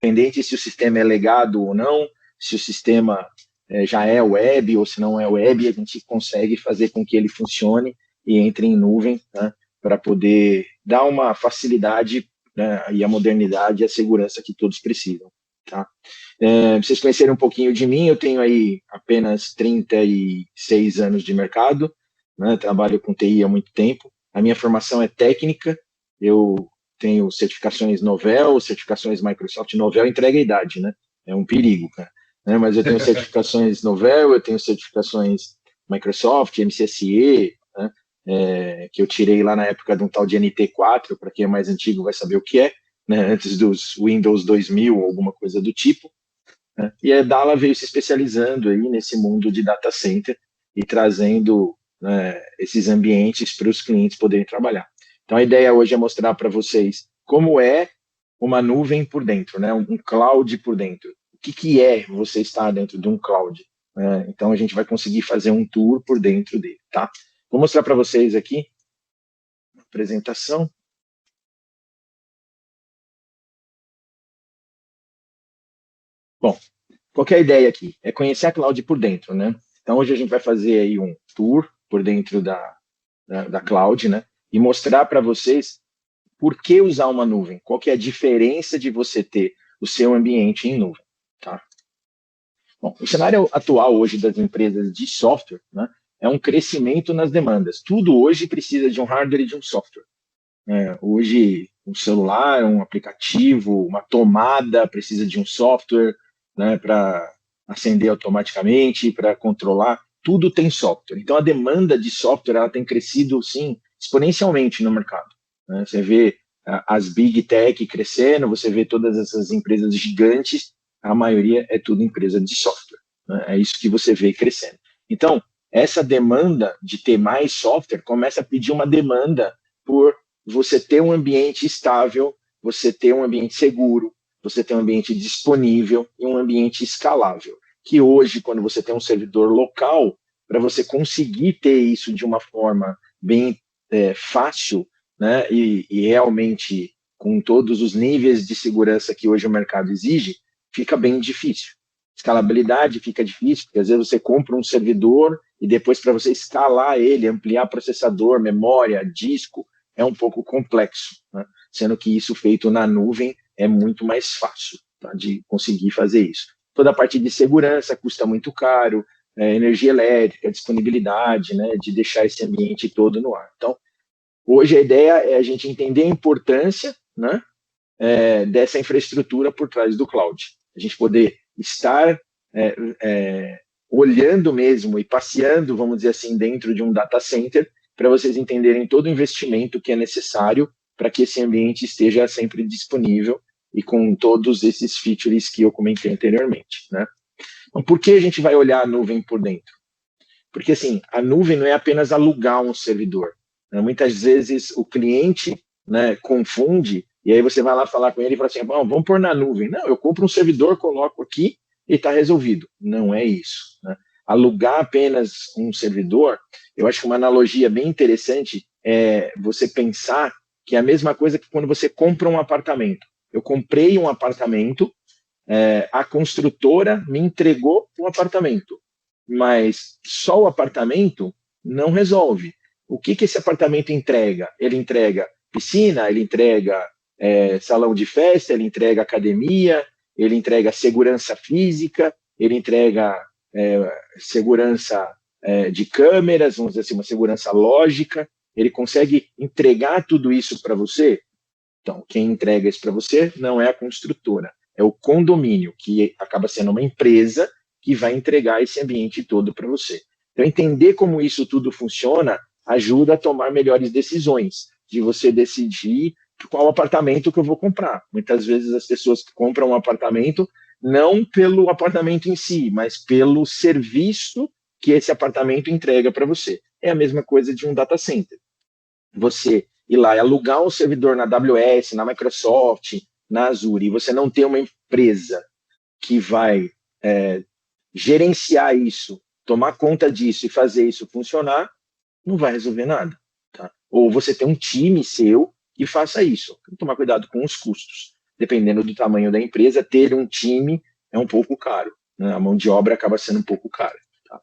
independente se o sistema é legado ou não, se o sistema já é web ou se não é web, a gente consegue fazer com que ele funcione e entre em nuvem, né, para poder dar uma facilidade, né, e a modernidade e a segurança que todos precisam. Tá? Vocês conhecerem um pouquinho de mim, eu tenho aí apenas 36 anos de mercado, né, trabalho com TI há muito tempo, a minha formação é técnica, eu tenho certificações Novell, certificações Microsoft. Novell entrega a idade, né? É um perigo, cara. Né? Mas eu tenho certificações Novell, eu tenho certificações Microsoft, MCSE, né? Que eu tirei lá na época de um tal de NT4, para quem é mais antigo vai saber o que é, né? Antes dos Windows 2000, alguma coisa do tipo. Né? E a Dala veio se especializando aí nesse mundo de data center e trazendo, né, esses ambientes para os clientes poderem trabalhar. Então, a ideia hoje é mostrar para vocês como é uma nuvem por dentro, né? Um cloud por dentro. O que é você estar dentro de um cloud? Então, a gente vai conseguir fazer um tour por dentro dele, tá? Vou mostrar para vocês aqui a apresentação. Bom, qual que é a ideia aqui? É conhecer a cloud por dentro, né? Então, hoje a gente vai fazer aí um tour por dentro da cloud, né? E mostrar para vocês por que usar uma nuvem, qual que é a diferença de você ter o seu ambiente em nuvem, tá? Bom, o cenário atual hoje das empresas de software, né, é um crescimento nas demandas. Tudo hoje precisa de um hardware e de um software. Hoje, um celular, um aplicativo, uma tomada precisa de um software, né, para acender automaticamente, para controlar. Tudo tem software. Então, a demanda de software ela tem crescido, sim, exponencialmente no mercado. Né? Você vê as big tech crescendo, você vê todas essas empresas gigantes, a maioria é tudo empresa de software. Né? É isso que você vê crescendo. Então, essa demanda de ter mais software começa a pedir uma demanda por você ter um ambiente estável, você ter um ambiente seguro, você ter um ambiente disponível e um ambiente escalável. Que hoje, quando você tem um servidor local, para você conseguir ter isso de uma forma bem fácil, né, e realmente com todos os níveis de segurança que hoje o mercado exige, fica bem difícil. Escalabilidade fica difícil, porque às vezes você compra um servidor e depois para você escalar ele, ampliar processador, memória, disco, é um pouco complexo, né? Sendo que isso feito na nuvem é muito mais fácil, tá, de conseguir fazer isso. Toda a parte de segurança custa muito caro, energia elétrica, disponibilidade, né, de deixar esse ambiente todo no ar. Então, hoje a ideia é a gente entender a importância, né, dessa infraestrutura por trás do cloud. A gente poder estar olhando mesmo e passeando, vamos dizer assim, dentro de um data center, para vocês entenderem todo o investimento que é necessário para que esse ambiente esteja sempre disponível e com todos esses features que eu comentei anteriormente, né? Então, por que a gente vai olhar a nuvem por dentro? Porque, assim, a nuvem não é apenas alugar um servidor. Né? Muitas vezes o cliente, né, confunde, e aí você vai lá falar com ele e fala assim, vamos pôr na nuvem. Não, eu compro um servidor, coloco aqui e está resolvido. Não é isso. Né? Alugar apenas um servidor, eu acho que uma analogia bem interessante é você pensar que é a mesma coisa que quando você compra um apartamento. Eu comprei um apartamento, a construtora me entregou um apartamento, mas só o apartamento não resolve. O que esse apartamento entrega? Ele entrega piscina, ele entrega salão de festa, ele entrega academia, ele entrega segurança física, ele entrega segurança de câmeras, vamos dizer assim, uma segurança lógica. Ele consegue entregar tudo isso para você? Então, quem entrega isso para você não é a construtora, é o condomínio, que acaba sendo uma empresa que vai entregar esse ambiente todo para você. Então, entender como isso tudo funciona ajuda a tomar melhores decisões, de você decidir qual apartamento que eu vou comprar. Muitas vezes as pessoas compram um apartamento não pelo apartamento em si, mas pelo serviço que esse apartamento entrega para você. É a mesma coisa de um data center. Você ir lá e alugar um servidor na AWS, na Microsoft, na Azure, e você não ter uma empresa que vai gerenciar isso, tomar conta disso e fazer isso funcionar, não vai resolver nada. Tá? Ou você tem um time seu que faça isso. Tem que tomar cuidado com os custos. dependendo do tamanho da empresa, ter um time é um pouco caro, né? A mão de obra acaba sendo um pouco cara. Tá?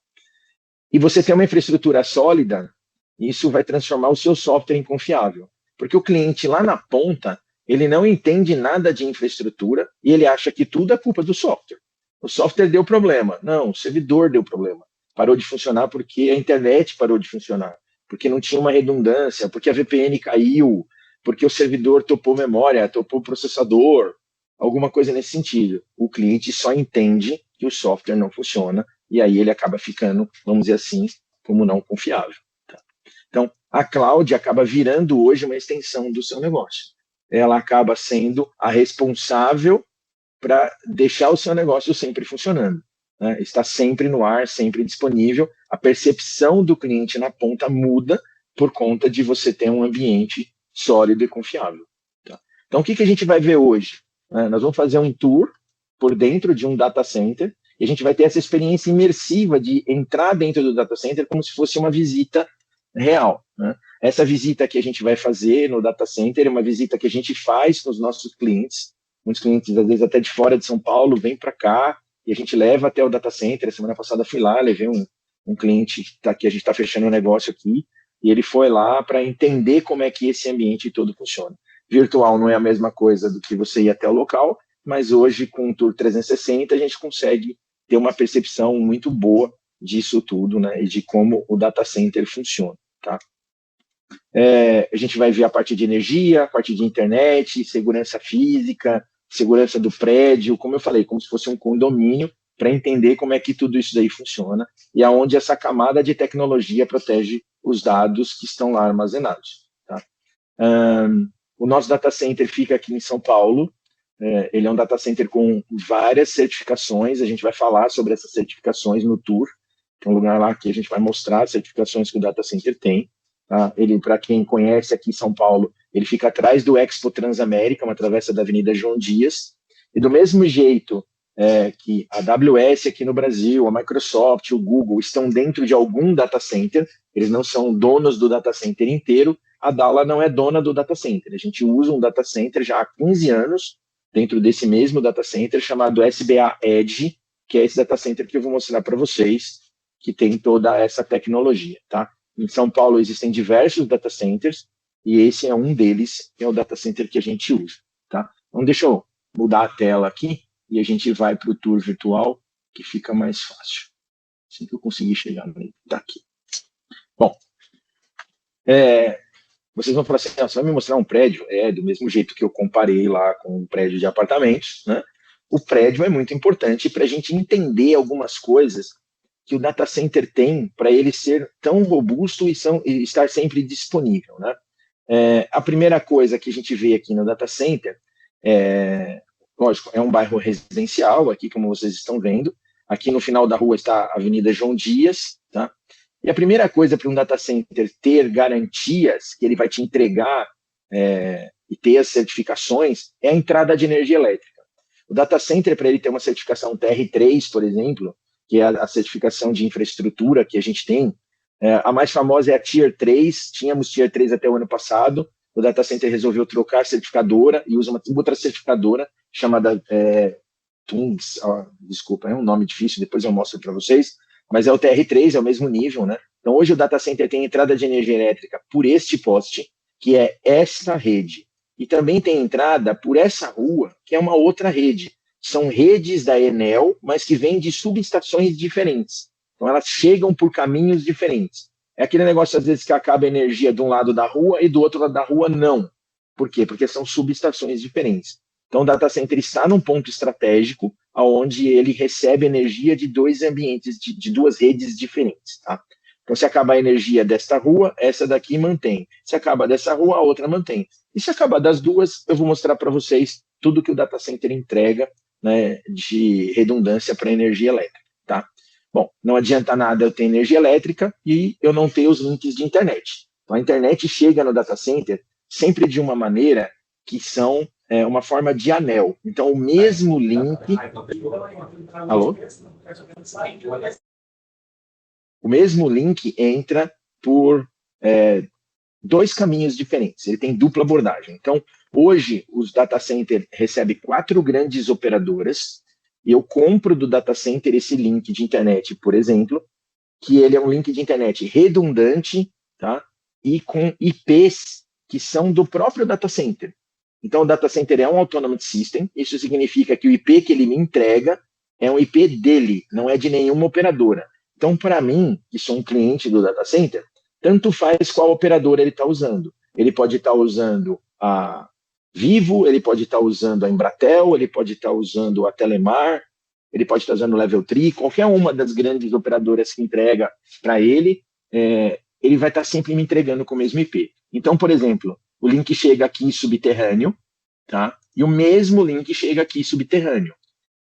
E você ter uma infraestrutura sólida, isso vai transformar o seu software em confiável. Porque o cliente lá na ponta, ele não entende nada de infraestrutura e ele acha que tudo é culpa do software. O software deu problema. Não, o servidor deu problema. Parou de funcionar porque a internet parou de funcionar, porque não tinha uma redundância, porque a VPN caiu, porque o servidor topou memória, topou processador, alguma coisa nesse sentido. O cliente só entende que o software não funciona e aí ele acaba ficando, vamos dizer assim, como não confiável. Tá? Então, a cloud acaba virando hoje uma extensão do seu negócio. Ela acaba sendo a responsável para deixar o seu negócio sempre funcionando. Né? Está sempre no ar, sempre disponível. A percepção do cliente na ponta muda por conta de você ter um ambiente sólido e confiável. Tá? Então, o que a gente vai ver hoje? Nós vamos fazer um tour por dentro de um data center e a gente vai ter essa experiência imersiva de entrar dentro do data center como se fosse uma visita real. Né? Essa visita que a gente vai fazer no data center é uma visita que a gente faz com os nossos clientes. Muitos clientes, às vezes até de fora de São Paulo, vêm para cá e a gente leva até o data center. A semana passada fui lá, levei um cliente que a gente está fechando um negócio aqui e ele foi lá para entender como é que esse ambiente todo funciona. Virtual não é a mesma coisa do que você ir até o local, mas hoje com o Tour 360 a gente consegue ter uma percepção muito boa disso tudo, né, e de como o data center funciona. Tá? A gente vai ver a parte de energia, a parte de internet, segurança física, segurança do prédio, como eu falei, como se fosse um condomínio, para entender como é que tudo isso daí funciona e aonde essa camada de tecnologia protege os dados que estão lá armazenados. Tá? O nosso data center fica aqui em São Paulo. Ele é um data center com várias certificações. A gente vai falar sobre essas certificações no tour. Tem um lugar lá que a gente vai mostrar as certificações que o data center tem. Tá? Ele, para quem conhece aqui em São Paulo, ele fica atrás do Expo Transamérica, uma travessa da Avenida João Dias. E do mesmo jeito que a AWS aqui no Brasil, a Microsoft, o Google estão dentro de algum data center, eles não são donos do data center inteiro, a Dala não é dona do data center. A gente usa um data center já há 15 anos, dentro desse mesmo data center, chamado SBA Edge, que é esse data center que eu vou mostrar para vocês, que tem toda essa tecnologia. Tá? Em São Paulo existem diversos data centers, e esse é um deles, que é o data center que a gente usa. Tá? Então, deixa eu mudar a tela aqui, e a gente vai para o tour virtual, que fica mais fácil. Assim que eu conseguir chegar daqui. Bom, vocês vão falar assim, você vai me mostrar um prédio? Do mesmo jeito que eu comparei lá com um prédio de apartamentos, né? O prédio é muito importante para a gente entender algumas coisas que o data center tem para ele ser tão robusto e estar sempre disponível, né? A primeira coisa que a gente vê aqui no data center lógico, é um bairro residencial, aqui como vocês estão vendo. Aqui no final da rua está a Avenida João Dias, tá? E a primeira coisa para um data center ter garantias que ele vai te entregar e ter as certificações é a entrada de energia elétrica. O data center, para ele ter uma certificação TR3, por exemplo, que é a certificação de infraestrutura que a gente tem, a mais famosa é a Tier 3, tínhamos Tier 3 até o ano passado, o data center resolveu trocar a certificadora e usa uma outra certificadora chamada TUNS, desculpa, é um nome difícil, depois eu mostro para vocês, mas é o TR3, é o mesmo nível, né? Então, hoje o data center tem entrada de energia elétrica por este poste, que é esta rede, e também tem entrada por essa rua, que é uma outra rede. São redes da Enel, mas que vêm de subestações diferentes. Então, elas chegam por caminhos diferentes. É aquele negócio, às vezes, que acaba a energia de um lado da rua e do outro lado da rua, não. Por quê? Porque são subestações diferentes. Então, o data center está num ponto estratégico, onde ele recebe energia de dois ambientes, de duas redes diferentes. Tá? Então, se acabar a energia desta rua, essa daqui mantém. Se acaba dessa rua, a outra mantém. E se acabar das duas, eu vou mostrar para vocês tudo que o data center entrega, né, de redundância para energia elétrica. Tá? Bom, não adianta nada eu ter energia elétrica e eu não ter os links de internet. Então, a internet chega no data center sempre de uma maneira que são uma forma de anel. Então, o mesmo link... Alô? O mesmo link entra por dois caminhos diferentes, ele tem dupla abordagem. Então, hoje, os data center recebem 4 grandes operadoras, e eu compro do data center esse link de internet, por exemplo, que ele é um link de internet redundante, tá? E com IPs que são do próprio data center. Então, o data center é um autonomous system, isso significa que o IP que ele me entrega é um IP dele, não é de nenhuma operadora. Então, para mim, que sou um cliente do data center, tanto faz qual operadora ele está usando. Ele pode estar usando a Vivo, ele pode estar usando a Embratel, ele pode estar usando a Telemar, ele pode estar usando o Level 3, qualquer uma das grandes operadoras que entrega para ele, ele vai estar sempre me entregando com o mesmo IP. Então, por exemplo, o link chega aqui subterrâneo, tá? E o mesmo link chega aqui subterrâneo.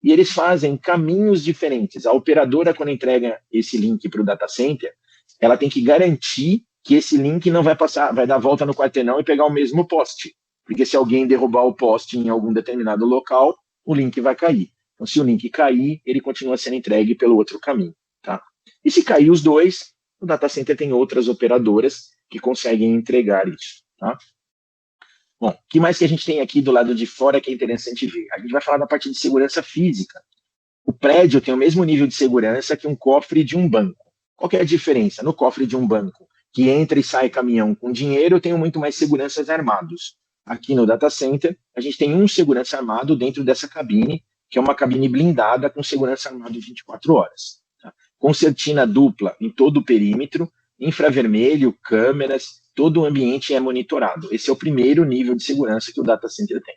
E eles fazem caminhos diferentes. A operadora, quando entrega esse link para o data center, ela tem que garantir que esse link não vai passar, vai dar volta no quarteirão e pegar o mesmo poste. Porque se alguém derrubar o poste em algum determinado local, o link vai cair. Então, se o link cair, ele continua sendo entregue pelo outro caminho, tá? E se cair os dois, o data center tem outras operadoras que conseguem entregar isso, tá? Bom, o que mais que a gente tem aqui do lado de fora que é interessante ver? A gente vai falar da parte de segurança física. O prédio tem o mesmo nível de segurança que um cofre de um banco. Qual que é a diferença? No cofre de um banco, que entra e sai caminhão com dinheiro, eu tenho muito mais seguranças armados. Aqui no data center, a gente tem um segurança armado dentro dessa cabine, que é uma cabine blindada com segurança armado 24 horas. Tá? Concertina dupla em todo o perímetro, infravermelho, câmeras, todo o ambiente é monitorado. Esse é o primeiro nível de segurança que o data center tem.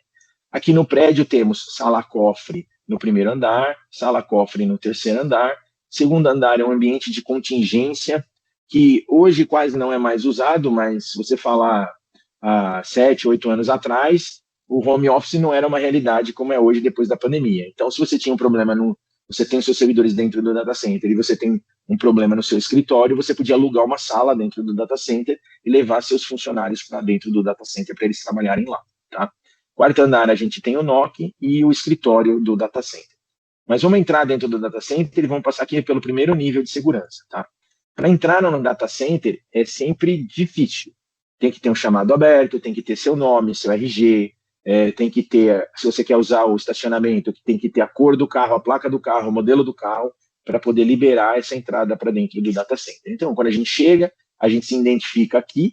Aqui no prédio temos sala-cofre no primeiro andar, sala-cofre no terceiro andar. Segundo andar é um ambiente de contingência, que hoje quase não é mais usado, mas se você falar há 7, 8 anos atrás, o home office não era uma realidade como é hoje depois da pandemia. Então, se você tinha um problema você tem os seus servidores dentro do data center e você tem um problema no seu escritório, você podia alugar uma sala dentro do data center e levar seus funcionários para dentro do data center para eles trabalharem lá, tá? Quarto andar, a gente tem o NOC e o escritório do data center. Mas vamos entrar dentro do data center e vamos passar aqui pelo primeiro nível de segurança, tá? Para entrar no data center é sempre difícil. Tem que ter um chamado aberto, tem que ter seu nome, seu RG, tem que ter, se você quer usar o estacionamento, tem que ter a cor do carro, a placa do carro, o modelo do carro, para poder liberar essa entrada para dentro do data center. Então, quando a gente chega, a gente se identifica aqui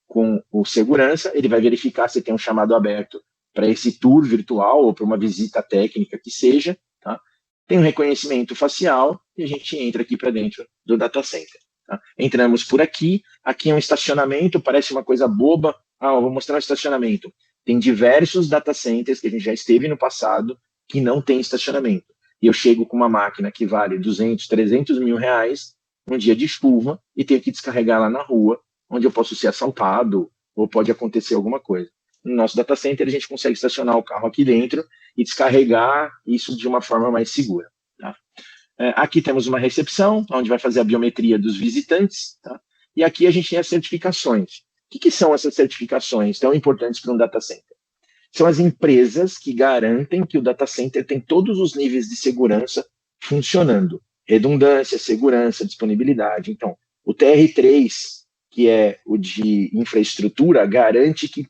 com o segurança, ele vai verificar se tem um chamado aberto para esse tour virtual ou para uma visita técnica que seja, tá? Tem um reconhecimento facial e a gente entra aqui para dentro do data center. Tá? Entramos por aqui, aqui é um estacionamento, parece uma coisa boba, vou mostrar um estacionamento. Tem diversos data centers que a gente já esteve no passado que não tem estacionamento. E eu chego com uma máquina que vale 200, 300 mil reais num dia de chuva e tenho que descarregar lá na rua, onde eu posso ser assaltado ou pode acontecer alguma coisa. No nosso data center, a gente consegue estacionar o carro aqui dentro e descarregar isso de uma forma mais segura. Tá? Aqui temos uma recepção, onde vai fazer a biometria dos visitantes. Tá? E aqui a gente tem as certificações. O que são essas certificações tão importantes para um data center? São as empresas que garantem que o data center tem todos os níveis de segurança funcionando. Redundância, segurança, disponibilidade. Então, o TR3, que é o de infraestrutura, garante que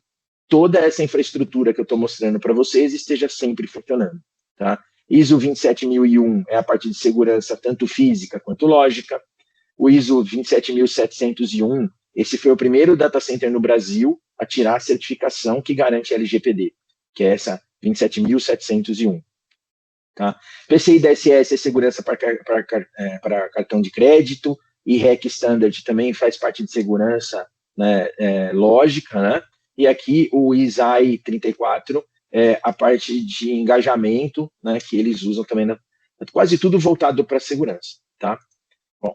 toda essa infraestrutura que eu estou mostrando para vocês esteja sempre funcionando. Tá? ISO 27001 é a parte de segurança tanto física quanto lógica. O ISO 27701, esse foi o primeiro data center no Brasil a tirar a certificação que garante LGPD, que é essa 27701. Tá? PCI DSS é segurança para cartão de crédito, e REC Standard também faz parte de segurança, né, lógica, né? E aqui o ISAI 34 é a parte de engajamento, né, que eles usam também, quase tudo voltado para segurança, tá? Bom,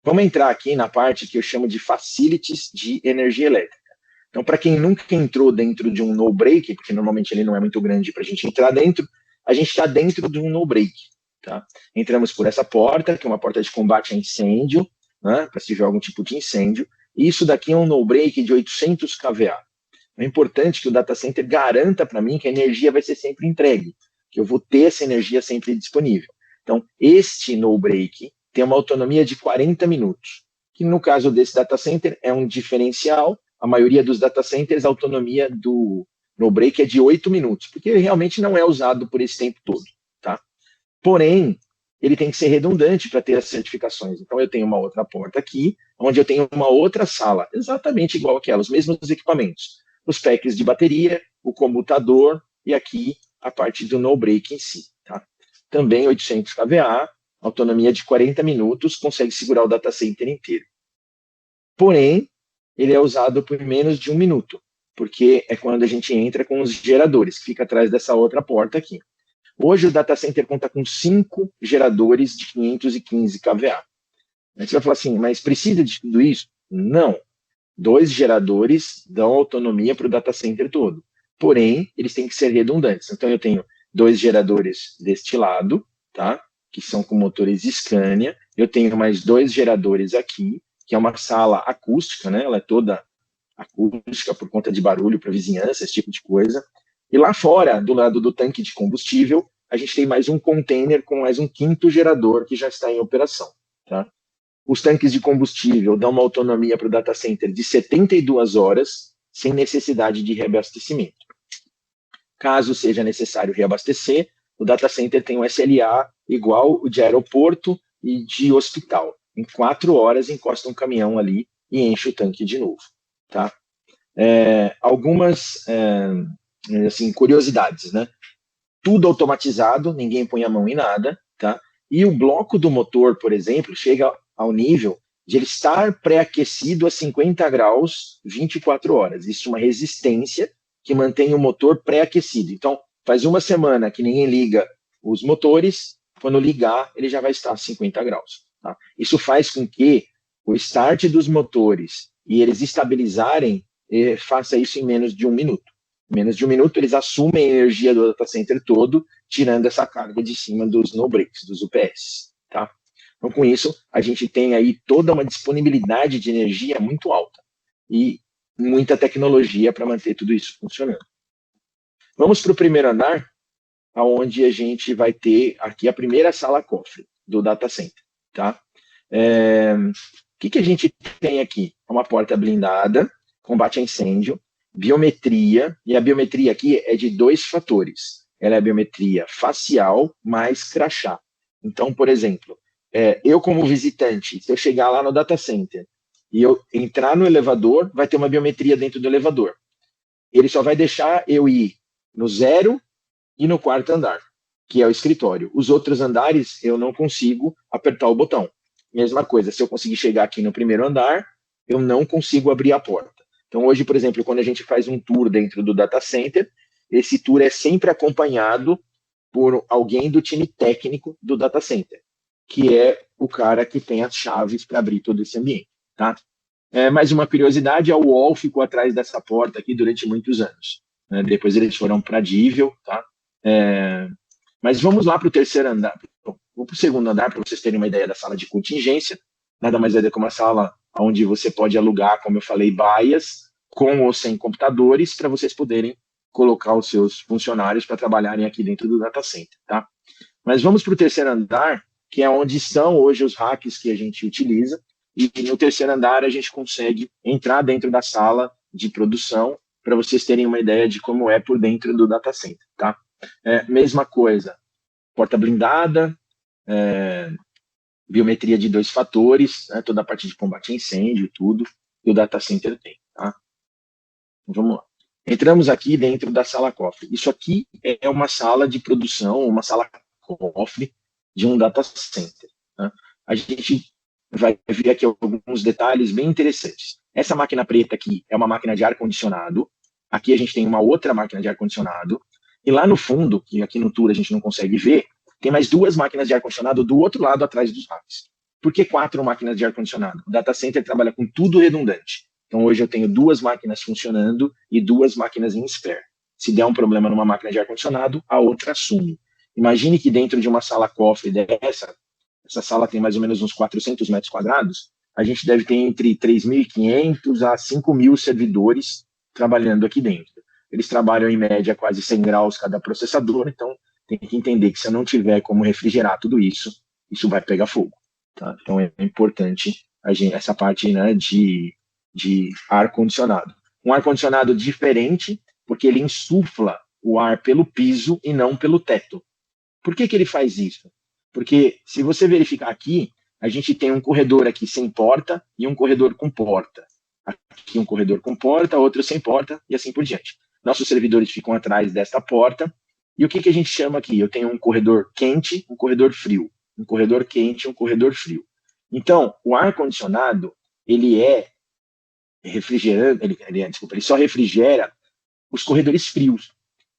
vamos entrar aqui na parte que eu chamo de facilities de energia elétrica. Então, para quem nunca entrou dentro de um no-break, porque normalmente ele não é muito grande para a gente entrar dentro, a gente está dentro de um no-break. Tá? Entramos por essa porta, que é uma porta de combate a incêndio, né, para se tiver algum tipo de incêndio, e isso daqui é um no-break de 800 kVA. É importante que o data center garanta para mim que a energia vai ser sempre entregue, que eu vou ter essa energia sempre disponível. Então, este no-break tem uma autonomia de 40 minutos, que no caso desse data center é um diferencial, a maioria dos data centers, a autonomia do no-break é de 8 minutos, porque ele realmente não é usado por esse tempo todo. Tá? Porém, ele tem que ser redundante para ter as certificações. Então, eu tenho uma outra porta aqui, onde eu tenho uma outra sala, exatamente igual aquela, os mesmos equipamentos. Os packs de bateria, o comutador e aqui a parte do no-break em si. Tá? Também 800 kVA, autonomia de 40 minutos, consegue segurar o data center inteiro. Porém, ele é usado por menos de 1 minuto, porque é quando a gente entra com os geradores, que fica atrás dessa outra porta aqui. Hoje o data center conta com 5 geradores de 515 kVA. Aí você vai falar assim, mas precisa de tudo isso? Não. 2 geradores dão autonomia para o data center todo. Porém, eles têm que ser redundantes. Então, eu tenho 2 geradores deste lado, tá? Que são com motores Scania. Eu tenho mais 2 geradores aqui, que é uma sala acústica, né? Ela é toda acústica por conta de barulho para vizinhança, esse tipo de coisa. E lá fora, do lado do tanque de combustível, a gente tem mais um container com mais um 5º gerador que já está em operação. Tá? Os tanques de combustível dão uma autonomia para o data center de 72 horas, sem necessidade de reabastecimento. Caso seja necessário reabastecer, o data center tem um SLA igual o de aeroporto e de hospital. Em 4 horas, encosta um caminhão ali e enche o tanque de novo. Tá? Algumas assim, curiosidades, né? Tudo automatizado, ninguém põe a mão em nada, tá? E o bloco do motor, por exemplo, chega ao nível de ele estar pré-aquecido a 50 graus 24 horas. Isso é uma resistência que mantém o motor pré-aquecido. Então, faz uma semana que ninguém liga os motores, quando ligar, ele já vai estar a 50 graus. Tá? Isso faz com que o start dos motores e eles estabilizarem, faça isso em menos de 1 minuto. Em menos de 1 minuto, eles assumem a energia do data center todo, tirando essa carga de cima dos no-breaks, dos UPS. Tá? Então, com isso, a gente tem aí toda uma disponibilidade de energia muito alta e muita tecnologia para manter tudo isso funcionando. Vamos para o primeiro andar, onde a gente vai ter aqui a primeira sala cofre do data center. Tá? O que a gente tem aqui? Uma porta blindada, combate a incêndio, biometria, e a biometria aqui é de 2 fatores. Ela é a biometria facial mais crachá. Então, por exemplo, eu como visitante, se eu chegar lá no data center e eu entrar no elevador, vai ter uma biometria dentro do elevador. Ele só vai deixar eu ir no 0 e no 4º andar, que é o escritório. Os outros andares eu não consigo apertar o botão. Mesma coisa, se eu conseguir chegar aqui no primeiro andar, eu não consigo abrir a porta. Então, hoje, por exemplo, quando a gente faz um tour dentro do data center, esse tour é sempre acompanhado por alguém do time técnico do data center, que é o cara que tem as chaves para abrir todo esse ambiente. Tá? Mais uma curiosidade, a UOL ficou atrás dessa porta aqui durante muitos anos. Depois eles foram para a Dível. Tá? Mas vamos lá para o terceiro andar. Vou para o segundo andar para vocês terem uma ideia da sala de contingência. Nada mais é do que uma sala onde você pode alugar, como eu falei, baias, com ou sem computadores, para vocês poderem colocar os seus funcionários para trabalharem aqui dentro do data center. Tá? Mas vamos para o terceiro andar, que é onde estão hoje os racks que a gente utiliza, e no terceiro andar a gente consegue entrar dentro da sala de produção, para vocês terem uma ideia de como é por dentro do data center. Tá? Mesma coisa, porta blindada, biometria de 2 fatores, né, toda a parte de combate a incêndio, tudo, que o data center tem. Tá? Vamos lá. Entramos aqui dentro da sala cofre. Isso aqui é uma sala de produção, uma sala cofre de um data center. Tá? A gente vai ver aqui alguns detalhes bem interessantes. Essa máquina preta aqui é uma máquina de ar-condicionado. Aqui a gente tem uma outra máquina de ar-condicionado. E lá no fundo, que aqui no tour a gente não consegue ver, tem mais 2 máquinas de ar-condicionado do outro lado, atrás dos racks. Por que 4 máquinas de ar-condicionado? O data center trabalha com tudo redundante. Então, hoje eu tenho 2 máquinas funcionando e 2 máquinas em spare. Se der um problema numa máquina de ar-condicionado, a outra assume. Imagine que dentro de uma sala cofre dessa, essa sala tem mais ou menos uns 400 metros quadrados, a gente deve ter entre 3.500 a 5.000 servidores trabalhando aqui dentro. Eles trabalham em média quase 100 graus cada processador, então tem que entender que se eu não tiver como refrigerar tudo isso, isso vai pegar fogo. Tá? Então é importante essa parte, né, de de ar-condicionado. Um ar-condicionado diferente, porque ele insufla o ar pelo piso e não pelo teto. Por que ele faz isso? Porque se você verificar aqui, a gente tem um corredor aqui sem porta e um corredor com porta. Aqui um corredor com porta, outro sem porta e assim por diante. Nossos servidores ficam atrás desta porta. E o que a gente chama aqui? Eu tenho um corredor quente, um corredor frio. Um corredor quente, um corredor frio. Então, o ar-condicionado, ele é refrigerante, ele só refrigera os corredores frios.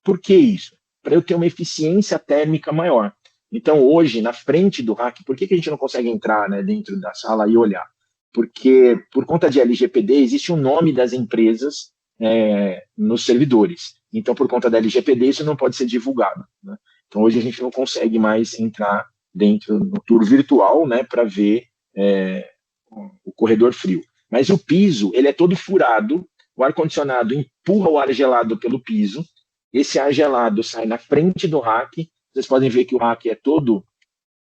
Por que isso? Para eu ter uma eficiência térmica maior. Então, hoje, na frente do rack, por que a gente não consegue entrar, né, dentro da sala e olhar? Porque, por conta de LGPD, existe um nome das empresas nos servidores. Então, por conta da LGPD, isso não pode ser divulgado, né? Então, hoje a gente não consegue mais entrar dentro do tour virtual, né, para ver o corredor frio. Mas o piso, ele é todo furado, o ar-condicionado empurra o ar gelado pelo piso, esse ar gelado sai na frente do rack, vocês podem ver que o rack é todo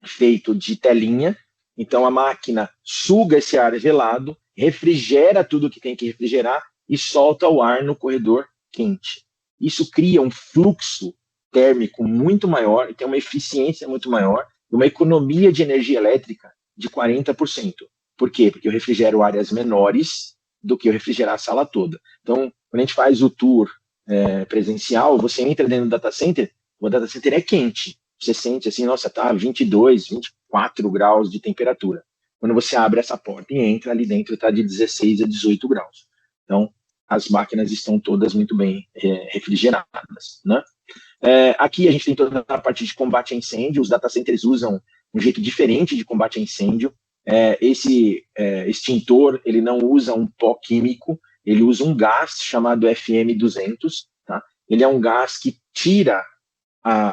feito de telinha, então a máquina suga esse ar gelado, refrigera tudo que tem que refrigerar e solta o ar no corredor quente. Isso cria um fluxo térmico muito maior, e tem uma eficiência muito maior, e uma economia de energia elétrica de 40%. Por quê? Porque eu refrigero áreas menores do que eu refrigerar a sala toda. Então, quando a gente faz o tour presencial, você entra dentro do data center, o data center é quente. Você sente assim, nossa, tá 22, 24 graus de temperatura. Quando você abre essa porta e entra, ali dentro está de 16 a 18 graus. Então, as máquinas estão todas muito bem refrigeradas, né? Aqui a gente tem toda a parte de combate a incêndio. Os data centers usam um jeito diferente de combate a incêndio. Esse extintor, ele não usa um pó químico, ele usa um gás chamado FM200, tá? Ele é um gás que tira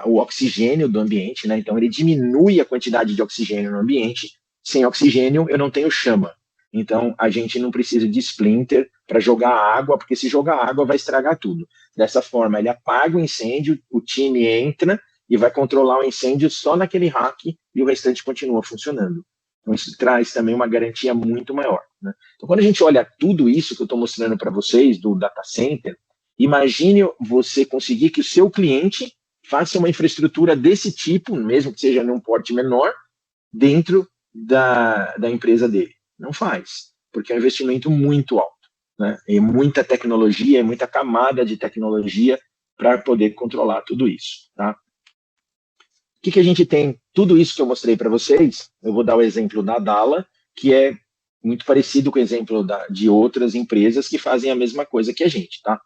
o oxigênio do ambiente, né? Então ele diminui a quantidade de oxigênio no ambiente. Sem oxigênio eu não tenho chama. Então a gente não precisa de splinter para jogar água, porque se jogar água vai estragar tudo. Dessa forma ele apaga o incêndio, o time entra e vai controlar o incêndio só naquele rack e o restante continua funcionando. Então isso traz também uma garantia muito maior, né? Então quando a gente olha tudo isso que eu estou mostrando para vocês do data center, imagine você conseguir que o seu cliente faça uma infraestrutura desse tipo, mesmo que seja num porte menor, dentro da empresa dele. Não faz, porque é um investimento muito alto, né? É muita tecnologia, é muita camada de tecnologia para poder controlar tudo isso, tá? O que a gente tem? Tudo isso que eu mostrei para vocês, eu vou dar o exemplo da Dala, que é muito parecido com o exemplo de outras empresas que fazem a mesma coisa que a gente, tá?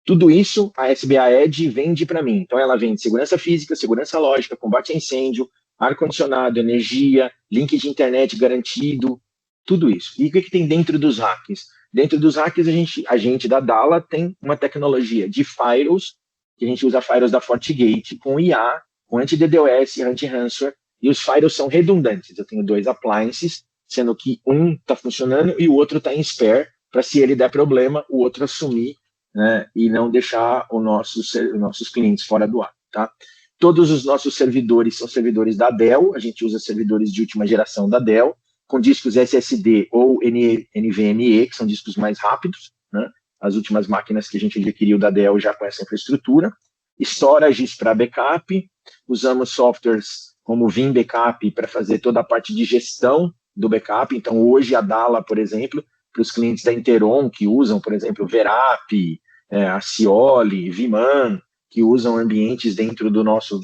Tudo isso a SBA Edge vende para mim. Então ela vende segurança física, segurança lógica, combate a incêndio, ar-condicionado, energia, link de internet garantido, tudo isso. E o que tem dentro dos hacks? Dentro dos hacks a gente da Dala tem uma tecnologia de firewalls, que a gente usa firewalls da FortiGate com IA, com anti-DDoS, anti-ransomware, e os firewalls são redundantes. Eu tenho 2 appliances, sendo que um está funcionando e o outro está em spare, para se ele der problema, o outro assumir, né, e não deixar os nossos clientes fora do ar, tá? Todos os nossos servidores são servidores da Dell, a gente usa servidores de última geração da Dell, com discos SSD ou NVMe, que são discos mais rápidos, né? As últimas máquinas que a gente adquiriu da Dell já com essa infraestrutura. Storages para backup, usamos softwares como Vim Backup para fazer toda a parte de gestão do backup. Então, hoje a Dala, por exemplo, para os clientes da Interon, que usam, por exemplo, Verap, a Cioli, Viman, que usam ambientes dentro do nosso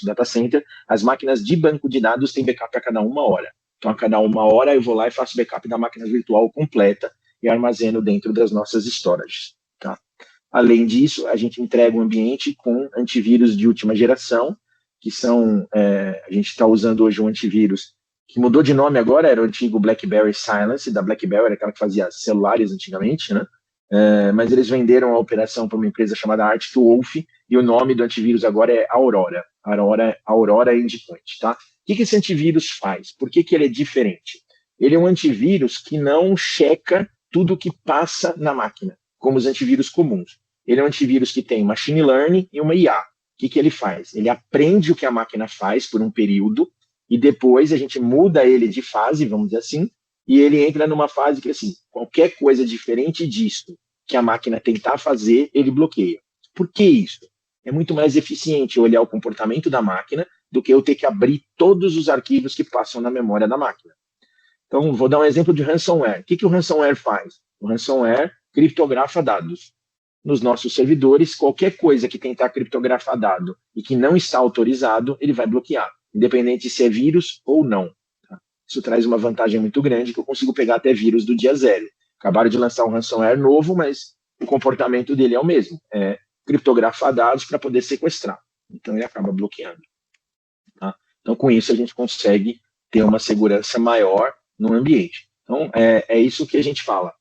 data center, as máquinas de banco de dados têm backup a cada 1 hora. Então, a cada 1 hora eu vou lá e faço backup da máquina virtual completa e armazeno dentro das nossas storages, tá? Além disso, a gente entrega um ambiente com antivírus de última geração, que são, a gente está usando hoje um antivírus que mudou de nome agora, era o antigo BlackBerry Silence, da BlackBerry, aquela que fazia celulares antigamente, né? Mas eles venderam a operação para uma empresa chamada Arctic Wolf, e o nome do antivírus agora é Aurora. Aurora Endpoint, tá? O que esse antivírus faz? Por que ele é diferente? Ele é um antivírus que não checa tudo que passa na máquina, como os antivírus comuns. Ele é um antivírus que tem machine learning e uma IA. O que ele faz? Ele aprende o que a máquina faz por um período, e depois a gente muda ele de fase, vamos dizer assim, e ele entra numa fase que, assim, qualquer coisa diferente disso que a máquina tentar fazer, ele bloqueia. Por que isso? É muito mais eficiente olhar o comportamento da máquina do que eu ter que abrir todos os arquivos que passam na memória da máquina. Então, vou dar um exemplo de ransomware. O que o ransomware faz? O ransomware criptografa dados. Nos nossos servidores, qualquer coisa que tentar criptografar dado e que não está autorizado, ele vai bloquear, independente se é vírus ou não. Tá? Isso traz uma vantagem muito grande, que eu consigo pegar até vírus do dia zero. Acabaram de lançar um ransomware novo, mas o comportamento dele é o mesmo. É criptografar dados para poder sequestrar. Então, ele acaba bloqueando. Tá? Então, com isso, a gente consegue ter uma segurança maior no ambiente. Então, é isso que a gente fala.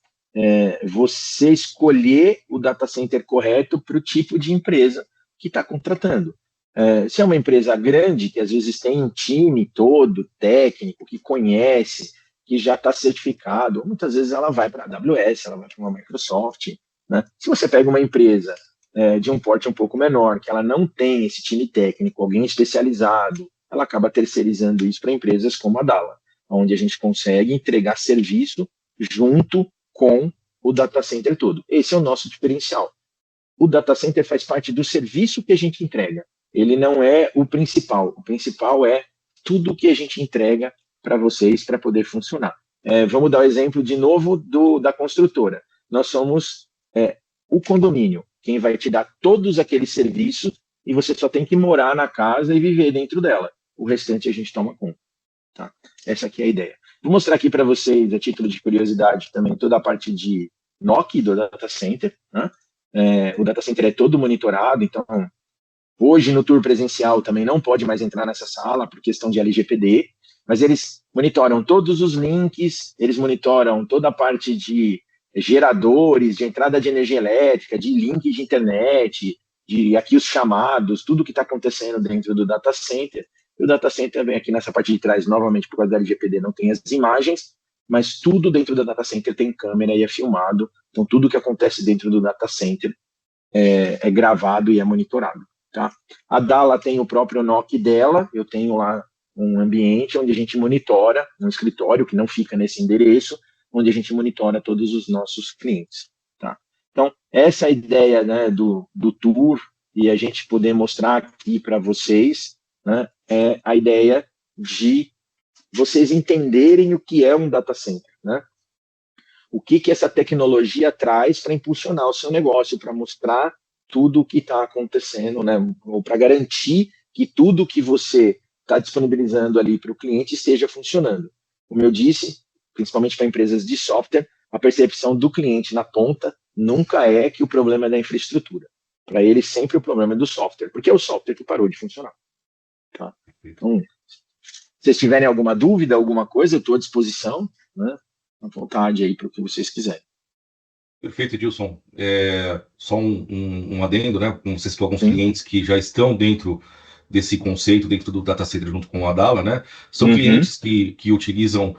Você escolher o data center correto para o tipo de empresa que está contratando. Se é uma empresa grande, que às vezes tem um time todo técnico, que conhece, que já está certificado, muitas vezes ela vai para a AWS, ela vai para uma Microsoft. Né? Se você pega uma empresa de um porte um pouco menor, que ela não tem esse time técnico, alguém especializado, ela acaba terceirizando isso para empresas como a Dalla, onde a gente consegue entregar serviço junto com o data center todo. Esse é o nosso diferencial. O data center faz parte do serviço que a gente entrega. Ele não é o principal. O principal é tudo que a gente entrega para vocês para poder funcionar. Vamos dar o exemplo de novo da construtora. Nós somos o condomínio, quem vai te dar todos aqueles serviços e você só tem que morar na casa e viver dentro dela. O restante a gente toma conta. Tá? Essa aqui é a ideia. Vou mostrar aqui para vocês, a título de curiosidade, também toda a parte de NOC do data center. Né? O data center é todo monitorado, então hoje no tour presencial também não pode mais entrar nessa sala por questão de LGPD, mas eles monitoram todos os links, eles monitoram toda a parte de geradores, de entrada de energia elétrica, de link de internet, de aqui os chamados, tudo que está acontecendo dentro do data center. E o data center vem aqui nessa parte de trás, novamente, por causa da LGPD, não tem as imagens, mas tudo dentro do data center tem câmera e é filmado. Então, tudo que acontece dentro do data center é gravado e é monitorado. Tá? A Dalla tem o próprio NOC dela, eu tenho lá um ambiente onde a gente monitora, um escritório que não fica nesse endereço, onde a gente monitora todos os nossos clientes. Tá? Então, essa é a ideia, né, do tour, e a gente poder mostrar aqui para vocês, né, é a ideia de vocês entenderem o que é um data center. Né? O que essa tecnologia traz para impulsionar o seu negócio, para mostrar tudo o que está acontecendo, né? Ou para garantir que tudo que você está disponibilizando ali para o cliente esteja funcionando. Como eu disse, principalmente para empresas de software, a percepção do cliente na ponta nunca é que o problema é da infraestrutura. Para ele, sempre o problema é do software, porque é o software que parou de funcionar. Tá? Então, se vocês tiverem alguma dúvida, alguma coisa, eu estou à disposição, né? À vontade aí para o que vocês quiserem. Perfeito, Edilson. Só um adendo, né? Como você citou alguns clientes que já estão dentro desse conceito, dentro do data center junto com a Dalla, né? São clientes que utilizam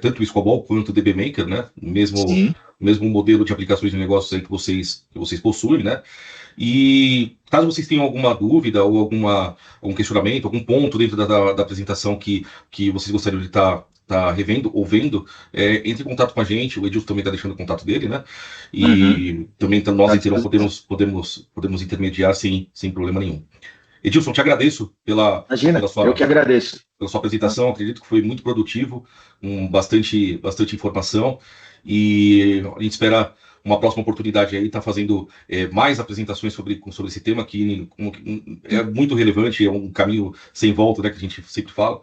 tanto o Scobol quanto o DB Maker, né? Mesmo modelo de aplicações de negócios aí que vocês possuem, né? E caso vocês tenham alguma dúvida ou algum questionamento, algum ponto dentro da apresentação que vocês gostariam de estar revendo ou vendo, entre em contato com a gente. O Edilson também está deixando o contato dele, né? E também nós podemos intermediar sem problema nenhum. Edilson, te agradeço pela eu que agradeço. Pela sua apresentação. Acredito que foi muito produtivo, bastante informação, e a gente espera uma próxima oportunidade aí, tá fazendo mais apresentações sobre esse tema, que é muito relevante, é um caminho sem volta, né, que a gente sempre fala.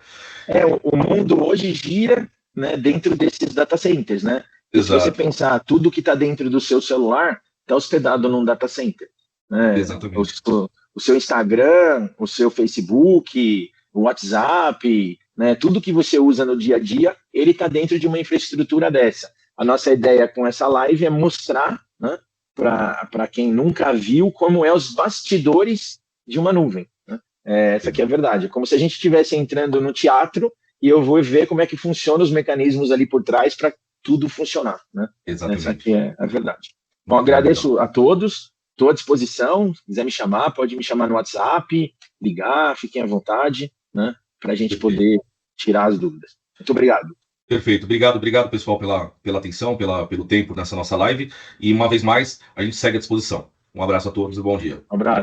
O mundo hoje gira, né, dentro desses data centers, né? E se você pensar, tudo que está dentro do seu celular está hospedado num data center. Né? Exatamente. O seu Instagram, o seu Facebook, o WhatsApp, né, tudo que você usa no dia a dia, ele está dentro de uma infraestrutura dessa. A nossa ideia com essa live é mostrar, né, para quem nunca viu, como é os bastidores de uma nuvem. Né? Essa aqui é a verdade. É como se a gente estivesse entrando no teatro e eu vou ver como é que funcionam os mecanismos ali por trás para tudo funcionar. Né? Exatamente. Essa aqui é a verdade. Bom, agradeço a todos. Estou à disposição. Se quiser me chamar, pode me chamar no WhatsApp, ligar, fiquem à vontade, né, para a gente poder tirar as dúvidas. Muito obrigado. Perfeito. Obrigado, pessoal, pela atenção, pelo tempo nessa nossa live. E uma vez mais, a gente segue à disposição. Um abraço a todos e bom dia. Um abraço.